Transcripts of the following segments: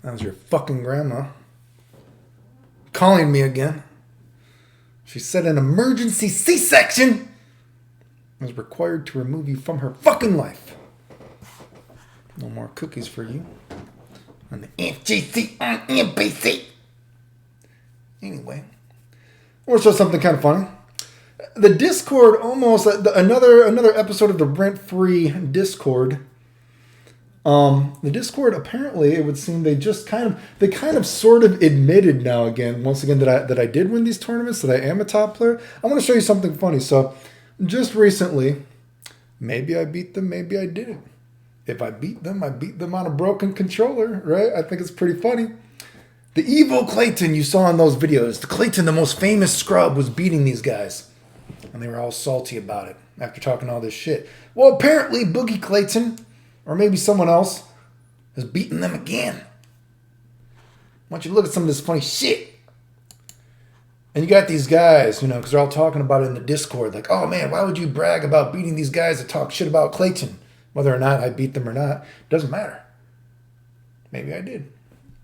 That was your fucking grandma calling me again. She said an emergency C-section was required to remove you from her fucking life. No more cookies for you. On the FGC on NBC. Anyway, I want to show something kind of funny. The Discord almost another episode of the rent-free Discord. The Discord, apparently it would seem they kind of sort of admitted now again, once again, that I did win these tournaments, that I am a top player. I want to show you something funny. So just recently, maybe I beat them, maybe I didn't. If I beat them on a broken controller, right? I think it's pretty funny. The evil Clayton you saw in those videos, the Clayton, the most famous scrub, was beating these guys. And they were all salty about it after talking all this shit. Well, apparently Boogie Clayton, or maybe someone else, has beaten them again. Why don't you look at some of this funny shit? And you got these guys, because they're all talking about it in the Discord. Like, oh man, why would you brag about beating these guys that talk shit about Clayton? Whether or not I beat them or not, doesn't matter. Maybe I did.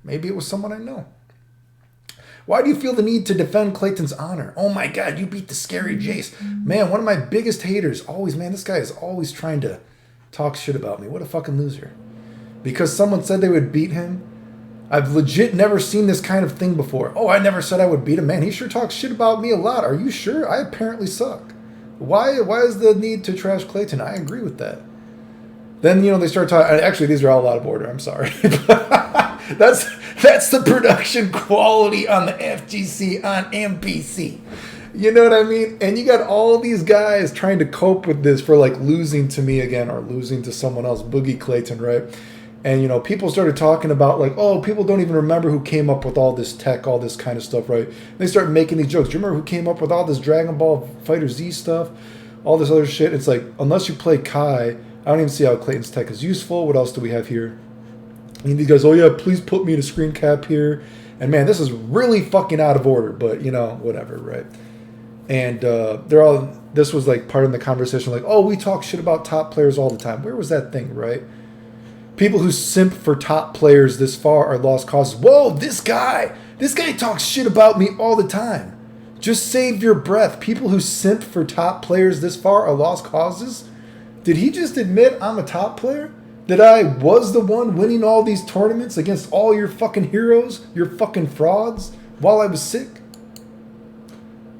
Maybe it was someone I know. Why do you feel the need to defend Clayton's honor? Oh my God, you beat the scary Jace. Man, one of my biggest haters, this guy is always trying to talk shit about me. What a fucking loser. Because someone said they would beat him. I've legit never seen this kind of thing before. Oh, I never said I would beat him. Man, he sure talks shit about me a lot. Are you sure? I apparently suck. Why is the need to trash Clayton? I agree with that. Then, they start talking. Actually, these are all out of order. I'm sorry. That's the production quality on the FGC on NBC. You know what I mean? And you got all these guys trying to cope with this for like losing to me again or losing to someone else, Boogie Clayton, right? And, people started talking about like, oh, people don't even remember who came up with all this tech, all this kind of stuff, right? And they start making these jokes. Do you remember who came up with all this Dragon Ball Fighter Z stuff? All this other shit. It's like, unless you play Kai, I don't even see how Clayton's tech is useful. What else do we have here? And these guys, oh yeah, please put me in a screen cap here. And man, this is really fucking out of order, but whatever, right? And this was like part of the conversation, like, oh, we talk shit about top players all the time. Where was that thing, right? People who simp for top players this far are lost causes. Whoa, this guy talks shit about me all the time. Just save your breath. People who simp for top players this far are lost causes? Did he just admit I'm a top player? That I was the one winning all these tournaments against all your fucking heroes, your fucking frauds, while I was sick?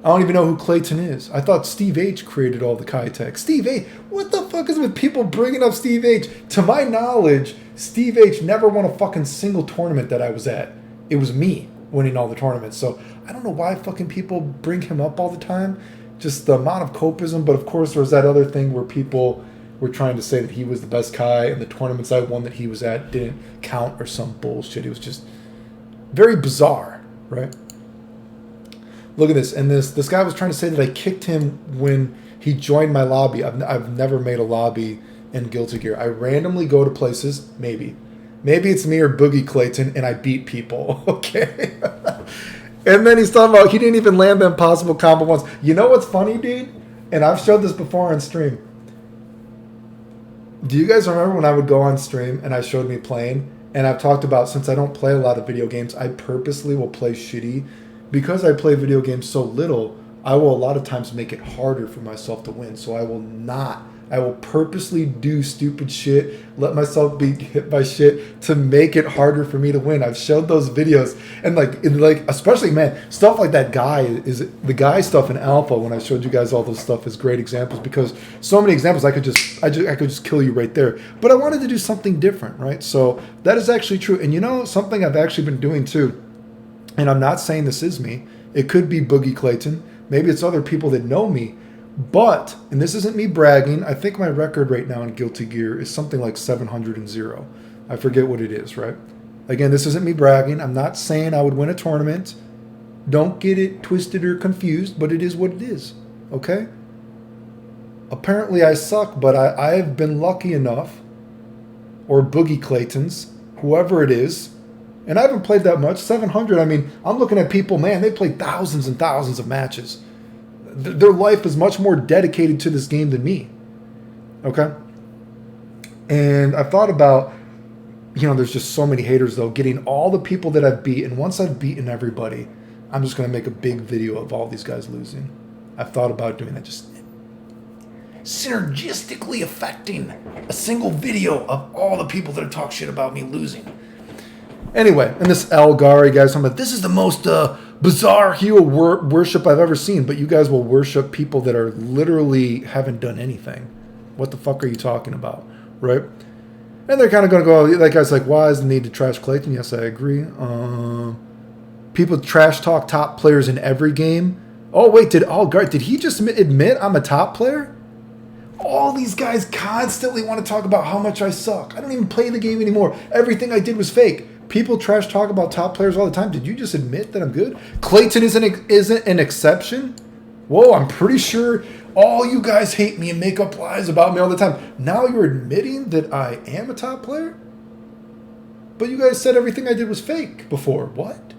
I don't even know who Clayton is. I thought Steve H created all the Kai tech. Steve H? What the fuck is with people bringing up Steve H? To my knowledge, Steve H never won a fucking single tournament that I was at. It was me winning all the tournaments. So I don't know why fucking people bring him up all the time. Just the amount of copism. But of course, there was that other thing where people were trying to say that he was the best Kai and the tournaments I won that he was at didn't count or some bullshit. It was just very bizarre, right? Look at this. And this guy was trying to say that I kicked him when he joined my lobby. I've never made a lobby in Guilty Gear. I randomly go to places, maybe it's me or Boogie Clayton, and I beat people, okay? And then he's talking about he didn't even land the impossible combo once. You know what's funny, dude? And I've showed this before on stream. Do you guys remember when I would go on stream and I showed me playing? And I've talked about, since I don't play a lot of video games, I purposely will play shitty. Because I play video games so little, I will a lot of times make it harder for myself to win. So I will purposely do stupid shit, let myself be hit by shit to make it harder for me to win. I've showed those videos, and especially, man, stuff like that guy is the guy stuff in Alpha. When I showed you guys all those stuff is great examples, because so many examples I could just kill you right there. But I wanted to do something different, right? So that is actually true. And something I've actually been doing too, and I'm not saying this is me. It could be Boogie Clayton. Maybe it's other people that know me. But, and this isn't me bragging, I think my record right now in Guilty Gear is something like 700. I forget what it is, right? Again, this isn't me bragging. I'm not saying I would win a tournament. Don't get it twisted or confused, but it is what it is, okay? Apparently I suck, but I've been lucky enough, or Boogie Clayton's, whoever it is, and I haven't played that much. 700, I mean, I'm looking at people, man, they played thousands and thousands of matches. Their life is much more dedicated to this game than me. Okay? And I thought about, you know, there's just so many haters, though. Getting all the people that I've beaten, once I've beaten everybody, I'm just going to make a big video of all these guys losing. I've thought about doing that, just synergistically affecting a single video of all the people that talk shit about me losing. Anyway, and this Algari guy's talking about, this is the most bizarre hero worship I've ever seen, but you guys will worship people that are literally haven't done anything. What the fuck are you talking about, right? And they're kind of going to go, that guy's like, why is the need to trash Clayton? Yes, I agree. People trash talk top players in every game. Oh, wait, did he just admit I'm a top player? All these guys constantly want to talk about how much I suck. I don't even play the game anymore. Everything I did was fake. People trash talk about top players all the time. Did you just admit that I'm good? Clayton isn't an exception? Whoa, I'm pretty sure all you guys hate me and make up lies about me all the time. Now you're admitting that I am a top player? But you guys said everything I did was fake before. What?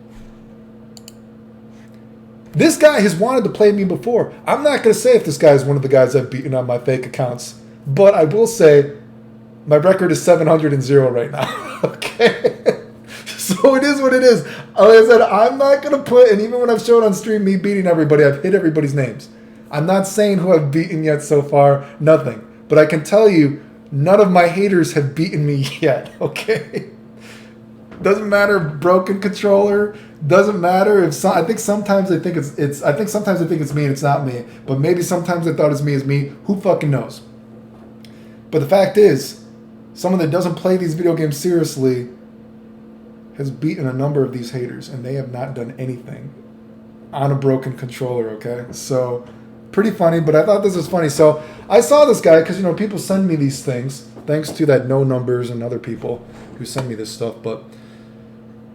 This guy has wanted to play me before. I'm not going to say if this guy is one of the guys I've beaten on my fake accounts, but I will say my record is 700-0 right now. Okay? So it is what it is. Like I said, I'm not going to put, and even when I've shown on stream me beating everybody, I've hit everybody's names. I'm not saying who I've beaten yet so far, nothing. But I can tell you, none of my haters have beaten me yet, okay? Doesn't matter, broken controller. Doesn't matter if I think sometimes I think sometimes I think it's me and it's not me. But maybe sometimes I thought it's me. Who fucking knows? But the fact is, someone that doesn't play these video games seriously has beaten a number of these haters, and they have not done anything on a broken controller. Okay, so pretty funny. But I thought this was funny. So I saw this guy because people send me these things thanks to that No Numbers and other people who send me this stuff,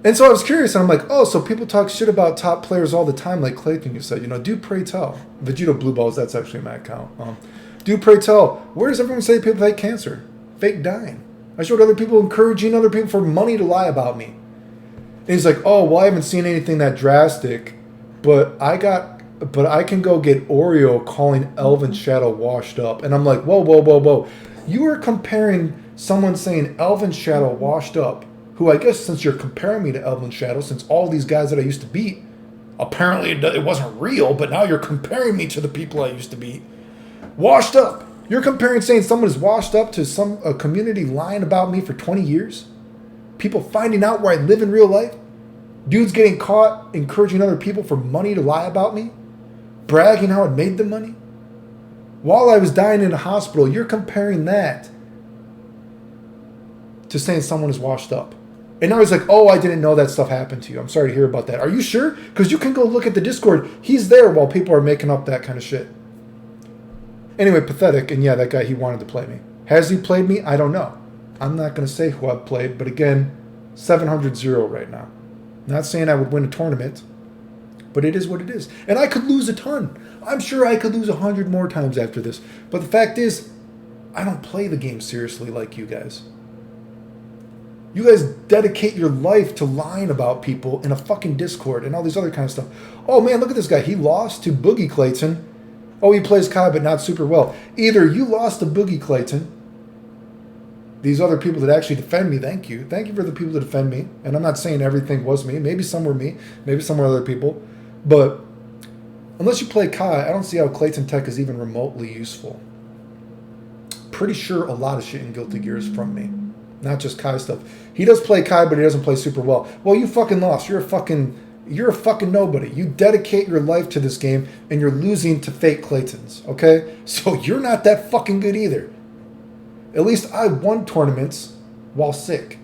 And so I was curious, and I'm like, oh, so people talk shit about top players all the time, like Clayton, you said. Do pray tell. Vegito Blue Balls, that's actually my account. Do pray tell. Where does everyone say people fake cancer? Fake dying. I showed other people encouraging other people for money to lie about me. And he's like, oh, well, I haven't seen anything that drastic, but I can go get Oreo calling Elven Shadow washed up. And I'm like, whoa. You are comparing someone saying Elven Shadow washed up, who I guess since you're comparing me to Elven Shadow, since all these guys that I used to beat, apparently it wasn't real, but now you're comparing me to the people I used to beat. Washed up. You're saying someone is washed up to a community lying about me for 20 years? People finding out where I live in real life? Dudes getting caught encouraging other people for money to lie about me? Bragging how I made them money? While I was dying in a hospital, you're comparing that to saying someone is washed up. And now he's like, oh, I didn't know that stuff happened to you. I'm sorry to hear about that. Are you sure? Because you can go look at the Discord. He's there while people are making up that kind of shit. Anyway, pathetic. And yeah, that guy, he wanted to play me. Has he played me? I don't know. I'm not going to say who I've played. But again, 700-0 right now. Not saying I would win a tournament. But it is what it is. And I could lose a ton. I'm sure I could lose 100 more times after this. But the fact is, I don't play the game seriously like you guys. You guys dedicate your life to lying about people in a fucking Discord and all these other kind of stuff. Oh man, look at this guy. He lost to Boogie Clayton. Oh, he plays Kai, but not super well. Either you lost to Boogie Clayton. These other people that actually defend me, thank you. Thank you for the people that defend me. And I'm not saying everything was me. Maybe some were me. Maybe some were other people. But unless you play Kai, I don't see how Clayton Tech is even remotely useful. Pretty sure a lot of shit in Guilty Gear is from me. Not just Kai stuff. He does play Kai, but he doesn't play super well. Well, you fucking lost. You're a fucking nobody. You dedicate your life to this game, and you're losing to fake Claytons, okay? So you're not that fucking good either. At least I won tournaments while sick.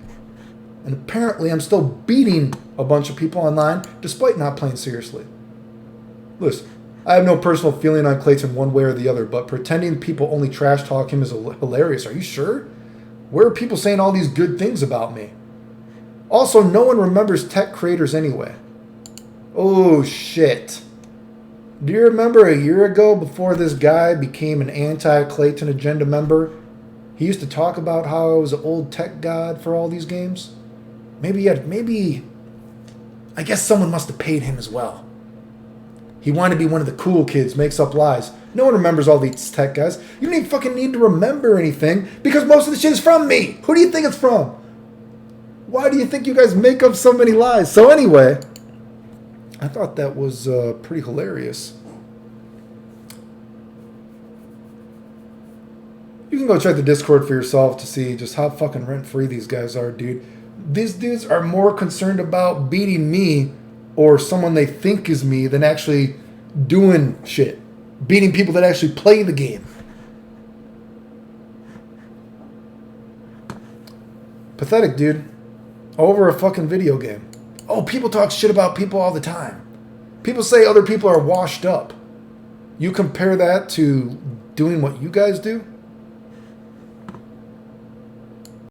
And apparently I'm still beating a bunch of people online, despite not playing seriously. Listen, I have no personal feeling on Clayton one way or the other, but pretending people only trash talk him is hilarious. Are you sure? Where are people saying all these good things about me? Also, no one remembers tech creators anyway. Oh, shit. Do you remember a year ago, before this guy became an anti-Clayton Agenda member, he used to talk about how I was an old tech god for all these games? Maybe I guess someone must have paid him as well. He wanted to be one of the cool kids, makes up lies. No one remembers all these tech guys. You don't even fucking need to remember anything because most of the shit is from me. Who do you think it's from? Why do you think you guys make up so many lies? So anyway, I thought that was pretty hilarious. You can go check the Discord for yourself to see just how fucking rent-free these guys are, dude. These dudes are more concerned about beating me or someone they think is me than actually doing shit. Beating people that actually play the game. Pathetic, dude. Over a fucking video game. Oh, people talk shit about people all the time. People say other people are washed up. You compare that to doing what you guys do?